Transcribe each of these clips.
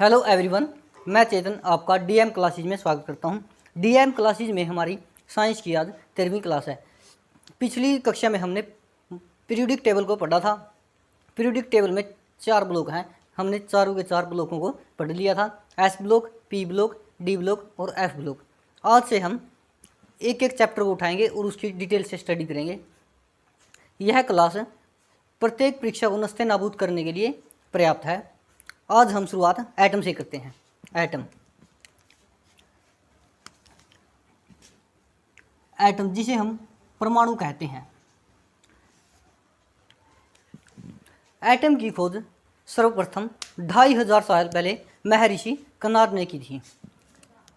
Hello everyone, मैं चेतन आपका DM classes में स्वागत करता हूं। डीएम क्लासेज में हमारी साइंस की आज 13वीं क्लास है। पिछली कक्षा में हमने पीरियोडिक टेबल को पढ़ा था। पीरियोडिक टेबल में 4 ब्लॉक हैं, हमने चारों के 4 ब्लॉकों को पढ़ लिया था। S block, P block, D block और एफ ब्लॉक। आज से हम एक एक चैप्टर को उठाएंगे और उसकी डिटेल से स्टडी करेंगे। यह क्लास प्रत्येक परीक्षा को नस्ते नाबूद करने के लिए पर्याप्त है। आज हम शुरुआत एटम से करते हैं। एटम जिसे हम परमाणु कहते हैं। एटम की खोज सर्वप्रथम 2500 साल पहले महर्षि कनाद ने की थी।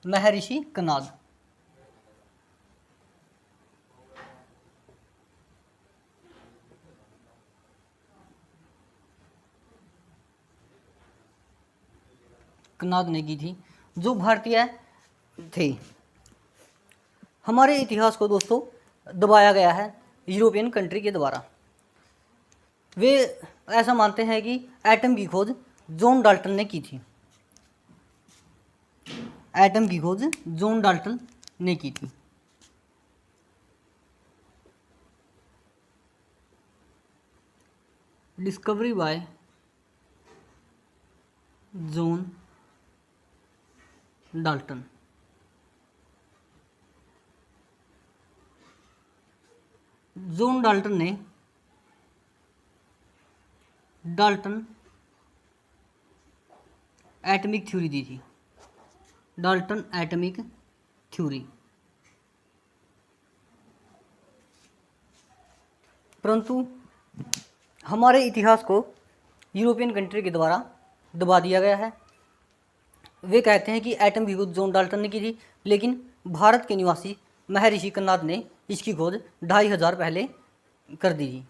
महर्षि कनाद ने की थी, जो भारतीय थे। हमारे इतिहास को दोस्तों दबाया गया है यूरोपियन कंट्री के द्वारा। वे ऐसा मानते हैं कि एटम की खोज जॉन डाल्टन ने की थी। एटम की खोज जॉन डाल्टन ने की थी। Discovery bye John Dalton. John Dalton ने एटमिक थ्योरी दी थी। Dalton atomic theory. परंतु हमारे इतिहास को यूरोपियन कंट्री के द्वारा दबा दिया गया है। वे कहते हैं कि एटम की खोज जॉन डाल्टन ने की थी, लेकिन भारत के निवासी महर्षि कनाद ने इसकी खोज 2500 पहले कर दी थी।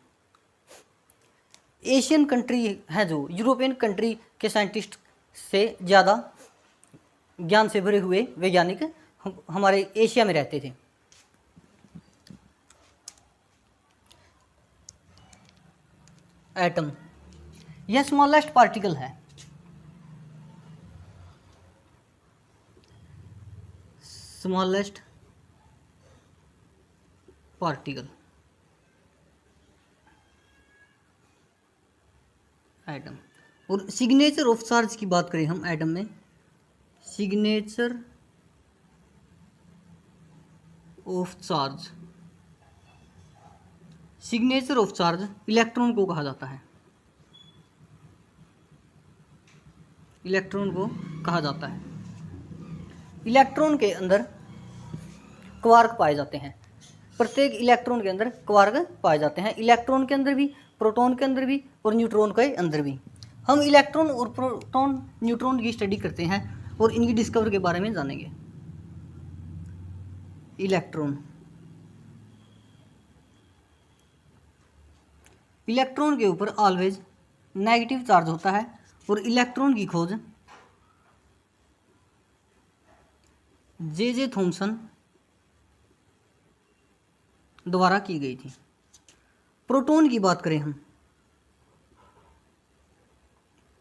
एशियन कंट्री हैं जो यूरोपियन कंट्री के साइंटिस्ट से ज़्यादा ज्ञान से भरे हुए वैज्ञानिक हमारे एशिया में रहते थे। एटम यह स्मॉलेस्ट पार्टिकल है। Smallest particle atom. और सिग्नेचर ऑफ चार्ज की बात करें हम एटम में, signature of charge, signature of charge electron को कहा जाता है। इलेक्ट्रॉन को कहा जाता है। इलेक्ट्रॉन के अंदर क्वार्क पाए जाते हैं। प्रत्येक इलेक्ट्रॉन के अंदर क्वार्क पाए जाते हैं। इलेक्ट्रॉन के अंदर भी, प्रोटॉन के अंदर भी और न्यूट्रॉन के अंदर भी। हम इलेक्ट्रॉन और प्रोटॉन न्यूट्रॉन की स्टडी करते हैं और इनकी डिस्कवर के बारे में जानेंगे। इलेक्ट्रॉन के ऊपर ऑलवेज नेगेटिव चार्ज होता है और इलेक्ट्रॉन की खोज जे थॉमसन द्वारा की गई थी। प्रोटॉन की बात करें हम,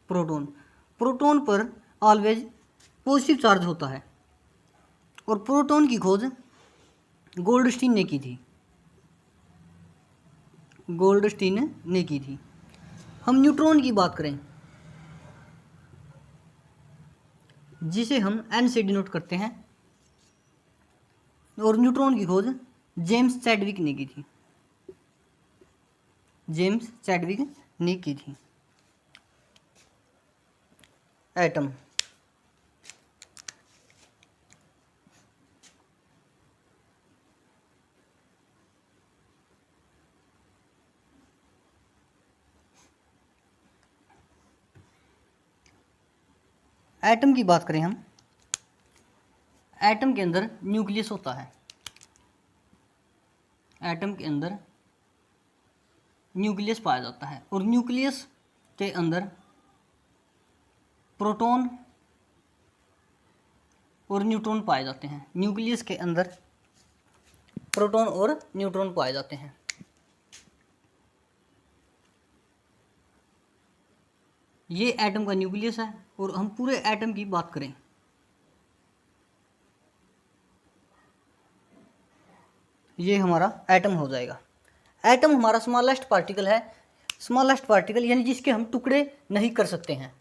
प्रोटॉन पर ऑलवेज पॉजिटिव चार्ज होता है और प्रोटॉन की खोज गोल्डस्टीन ने की थी। हम न्यूट्रॉन की बात करें, जिसे हम N से डिनोट करते हैं, और न्यूट्रॉन की खोज जेम्स चैडविक ने की थी। एटम एटम की बात करें हम, एटम के अंदर न्यूक्लियस होता है। एटम के अंदर न्यूक्लियस पाया जाता है और न्यूक्लियस के अंदर प्रोटॉन और न्यूट्रॉन पाए जाते हैं। न्यूक्लियस के अंदर प्रोटॉन और न्यूट्रॉन पाए जाते हैं। ये एटम का न्यूक्लियस है और हम पूरे एटम की बात करें, ये हमारा एटम हो जाएगा। एटम हमारा स्मॉलेस्ट पार्टिकल है, स्मॉलेस्ट पार्टिकल यानी जिसके हम टुकड़े नहीं कर सकते हैं।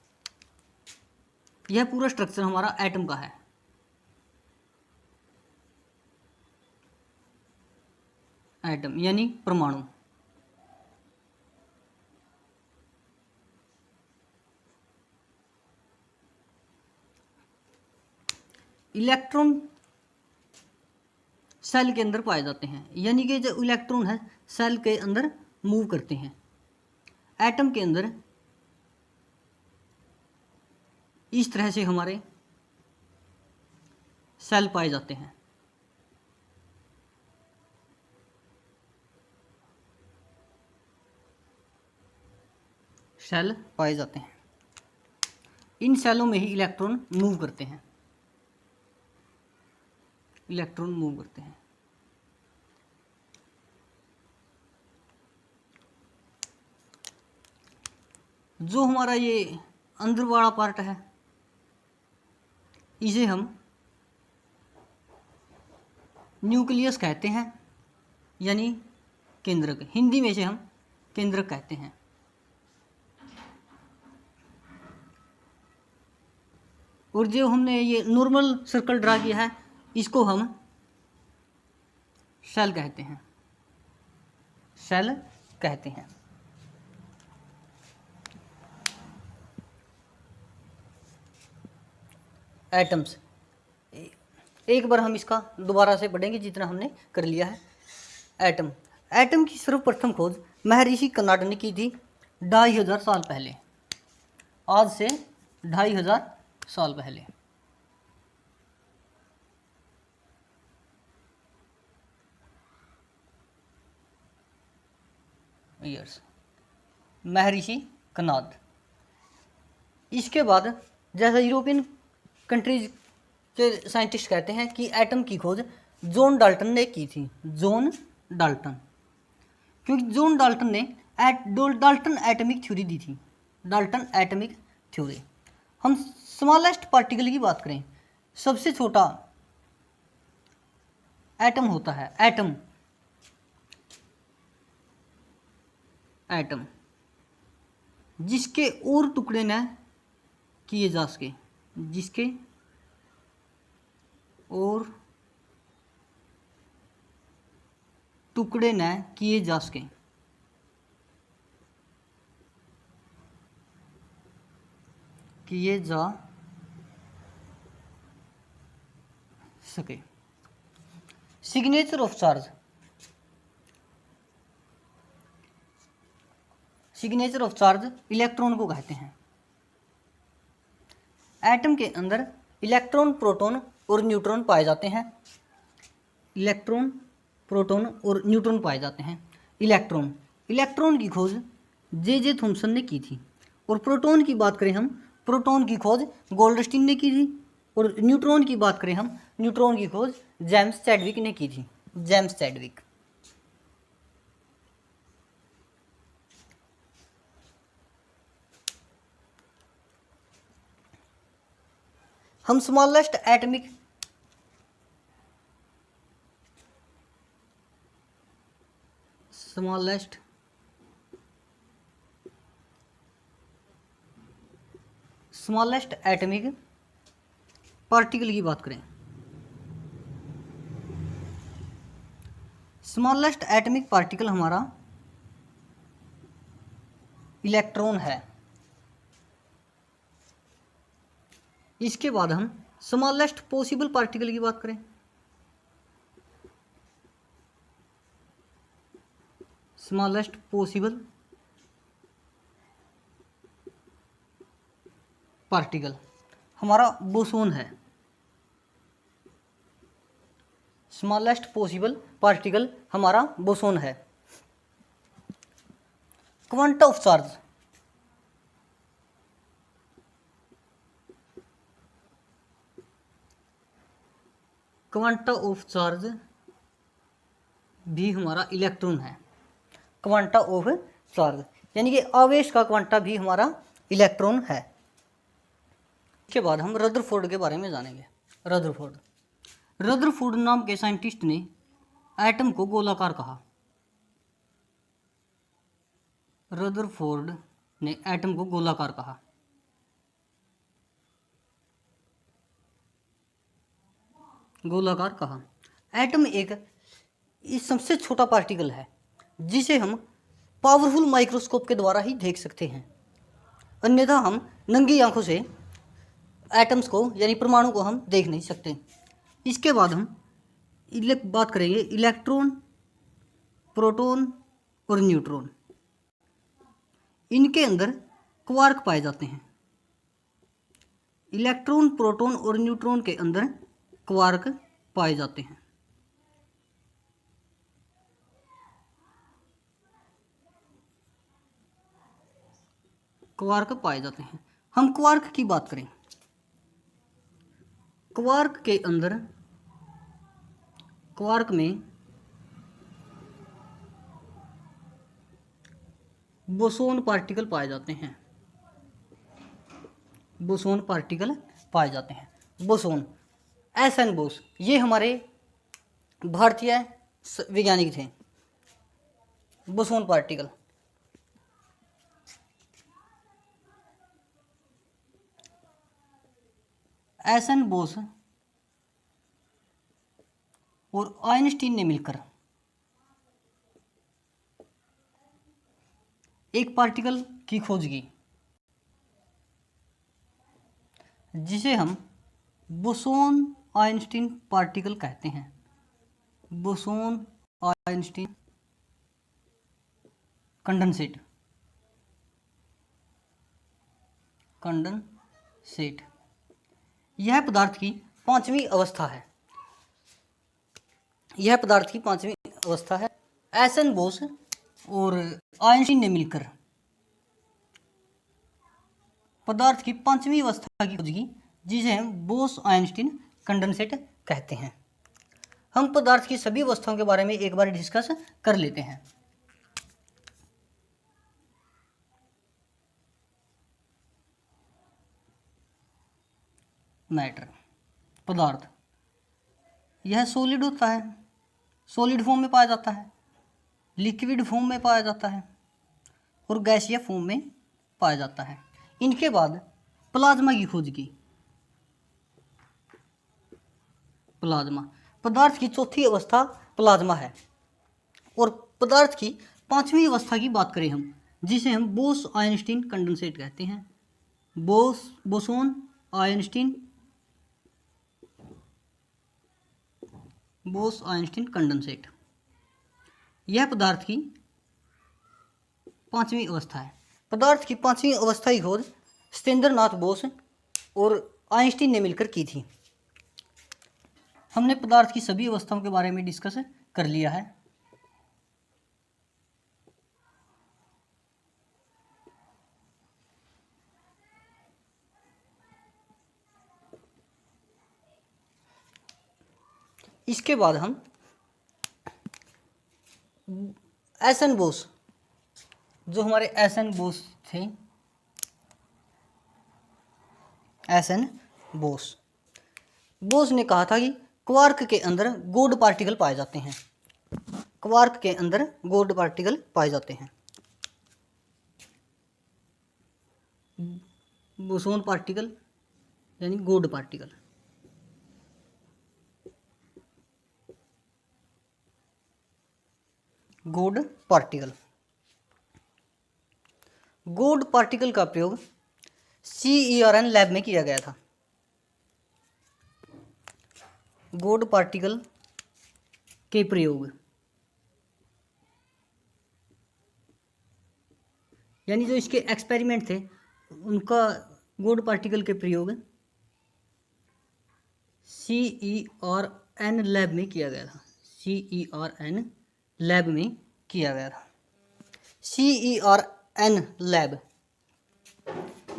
यह पूरा स्ट्रक्चर हमारा एटम का है। एटम यानी परमाणु। इलेक्ट्रॉन सेल के अंदर पाए जाते हैं, यानी कि जो इलेक्ट्रॉन है सेल के अंदर मूव करते हैं। एटम के अंदर इस तरह से हमारे सेल पाए जाते हैं। सेल पाए जाते हैं, इन सेलों में ही इलेक्ट्रॉन मूव करते हैं। इलेक्ट्रॉन मूव करते हैं। जो हमारा ये अंदर वाला पार्ट है इसे हम न्यूक्लियस कहते हैं, यानी केंद्रक। हिंदी में इसे हम केंद्रक कहते हैं। और जो हमने ये नॉर्मल सर्कल ड्रा किया है इसको हम सेल कहते हैं। सेल कहते हैं। एटम्स, एक बार हम इसका दोबारा से पढ़ेंगे जितना हमने कर लिया है। एटम, एटम की सर्वप्रथम खोज महर्षि कर्नाड ने की थी 2500 साल पहले। आज से 2500 साल पहले। ईयर्स, महर्षि कर्नाड। इसके बाद जैसा यूरोपियन कंट्रीज के साइंटिस्ट कहते हैं कि एटम की खोज जॉन डाल्टन ने की थी। जॉन डाल्टन, क्योंकि जॉन डाल्टन ने डाल्टन एटमिक थ्योरी दी थी। Dalton atomic theory. हम स्मॉलेस्ट पार्टिकल की बात करें, सबसे छोटा एटम होता है एटम। एटम जिसके और टुकड़े न किए जा सके, जिसके और टुकड़े न किए जा सके। किए जा सके। Signature of charge, signature of charge electron को कहते हैं। एटम के अंदर इलेक्ट्रॉन, प्रोटॉन और न्यूट्रॉन पाए जाते हैं। इलेक्ट्रॉन, प्रोटॉन और न्यूट्रॉन पाए जाते हैं। इलेक्ट्रॉन, इलेक्ट्रॉन की खोज जे थॉमसन ने की थी। और प्रोटॉन की बात करें हम, प्रोटॉन की खोज गोल्डस्टीन ने की थी। और न्यूट्रॉन की बात करें हम, न्यूट्रॉन की खोज जेम्स चैडविक ने की थी। James Chadwick. हम smallest atomic smallest atomic particle की बात करें। स्मॉलेस्ट एटमिक पार्टिकल हमारा इलेक्ट्रॉन है। इसके बाद हम स्मॉलेस्ट पॉसिबल पार्टिकल की बात करें। स्मॉलेस्ट पॉसिबल पार्टिकल हमारा बोसोन है। स्मॉलेस्ट पॉसिबल पार्टिकल हमारा बोसोन है। Quanta of charge, quanta of charge भी हमारा इलेक्ट्रॉन है। क्वांटा ऑफ चार्ज यानी कि आवेश का क्वांटा भी हमारा इलेक्ट्रॉन है। इसके बाद हम रदरफोर्ड के बारे में जानेंगे। रदरफोर्ड नाम के साइंटिस्ट ने एटम को गोलाकार कहा। रदरफोर्ड ने एटम को गोलाकार कहा। एटम एक सबसे छोटा पार्टिकल है जिसे हम पावरफुल माइक्रोस्कोप के द्वारा ही देख सकते हैं, अन्यथा हम नंगी आंखों से एटम्स को यानी परमाणु को हम देख नहीं सकते। इसके बाद हम बात करेंगे इलेक्ट्रॉन, प्रोटॉन और न्यूट्रॉन। इनके अंदर क्वार्क पाए जाते हैं। इलेक्ट्रॉन, प्रोटॉन और न्यूट्रॉन के अंदर क्वार्क पाए जाते हैं। हम क्वार्क की बात करें, क्वार्क में बोसोन पार्टिकल पाए जाते हैं। Boson, SN. बोस, ये हमारे भारतीय वैज्ञानिक थे। Boson particle, SN. बोस और आइंस्टीन ने मिलकर एक पार्टिकल की खोज की जिसे हम बोसोन आइंस्टीन पार्टिकल कहते हैं। Boson Einstein condensate. यह पदार्थ की पांचवी अवस्था है। एस.एन. बोस और आइंस्टीन ने मिलकर पदार्थ की पांचवी अवस्था की खोज की जिसे हम बोस आइंस्टीन कंडेंसेट कहते हैं। हम पदार्थ की सभी अवस्थाओं के बारे में एक बार डिस्कस कर लेते हैं। मैटर, पदार्थ, यह सॉलिड होता है, सॉलिड फॉर्म में पाया जाता है, लिक्विड फॉर्म में पाया जाता है और गैसीय फॉर्म में पाया जाता है। इनके बाद प्लाज्मा की खोज की। पदार्थ की चौथी अवस्था प्लाज्मा है। और पदार्थ की पांचवी अवस्था की बात करें हम, जिसे हम बोस आइंस्टीन कंडेंसेट कहते हैं। बोसोन आइंस्टीन कंडेंसेट, यह पदार्थ की पांचवी अवस्था है। पदार्थ की पांचवी अवस्था की खोज सत्येंद्रनाथ बोस और आइंस्टीन ने मिलकर की थी। हमने पदार्थ की सभी अवस्थाओं के बारे में डिस्कस कर लिया है। इसके बाद हम एस.एन. बोस, जो हमारे एस.एन. बोस थे, एस.एन. बोस ने कहा था कि क्वार्क के अंदर गोल्ड पार्टिकल पाए जाते हैं। बोसोन पार्टिकल यानी गोल्ड पार्टिकल। गोल्ड पार्टिकल का प्रयोग CERN लैब में किया गया था। गोल्ड पार्टिकल के प्रयोग यानी जो इसके एक्सपेरिमेंट थे उनका गोल्ड पार्टिकल के प्रयोग CERN लैब में किया गया था। CERN लैब,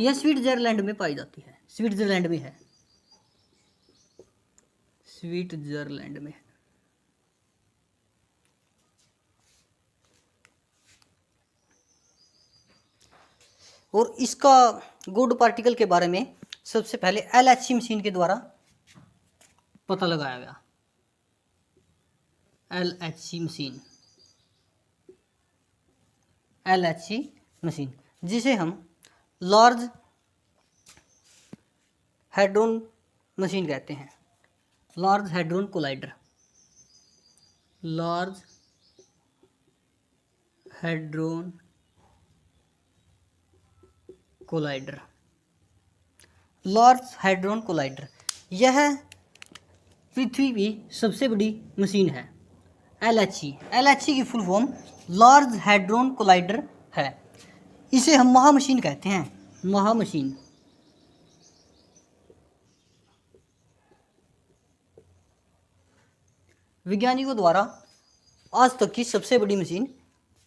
यह स्विट्जरलैंड में पाई जाती है। स्विट्जरलैंड में है। और इसका गुड पार्टिकल के बारे में सबसे पहले LHC मशीन के द्वारा पता लगाया गया। LHC मशीन जिसे हम लार्ज हैड्रोन मशीन कहते हैं। Large hadron collider, large hadron collider, large hadron collider, यह पृथ्वी की सबसे बड़ी मशीन है। LHC की full form large hadron collider है। इसे हम महामशीन कहते हैं, महामशीन। वैज्ञानिकों द्वारा आज तक की सबसे बड़ी मशीन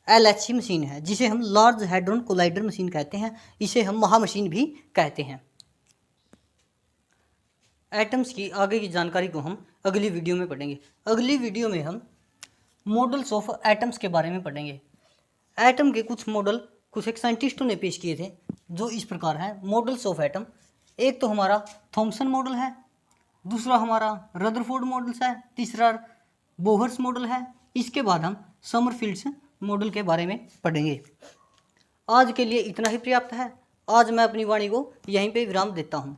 LHC मशीन है, जिसे हम लार्ज हैड्रोन कोलाइडर मशीन कहते हैं। इसे हम महामशीन भी कहते हैं। एटम्स की आगे की जानकारी को हम अगली वीडियो में पढ़ेंगे। अगली वीडियो में हम मॉडल्स ऑफ एटम्स के बारे में पढ़ेंगे। एटम के कुछ मॉडल कुछ एक साइंटिस्टों ने पेश किए थे, जो इस प्रकार हैं मॉडल्स ऑफ एटम। एक तो हमारा थॉमसन मॉडल है, दूसरा हमारा रदरफोर्ड मॉडल्स है, तीसरा बोहर्स मॉडल है। इसके बाद हम समरफील्ड्स मॉडल के बारे में पढ़ेंगे। आज के लिए इतना ही पर्याप्त है। आज मैं अपनी वाणी को यहीं पे विराम देता हूँ।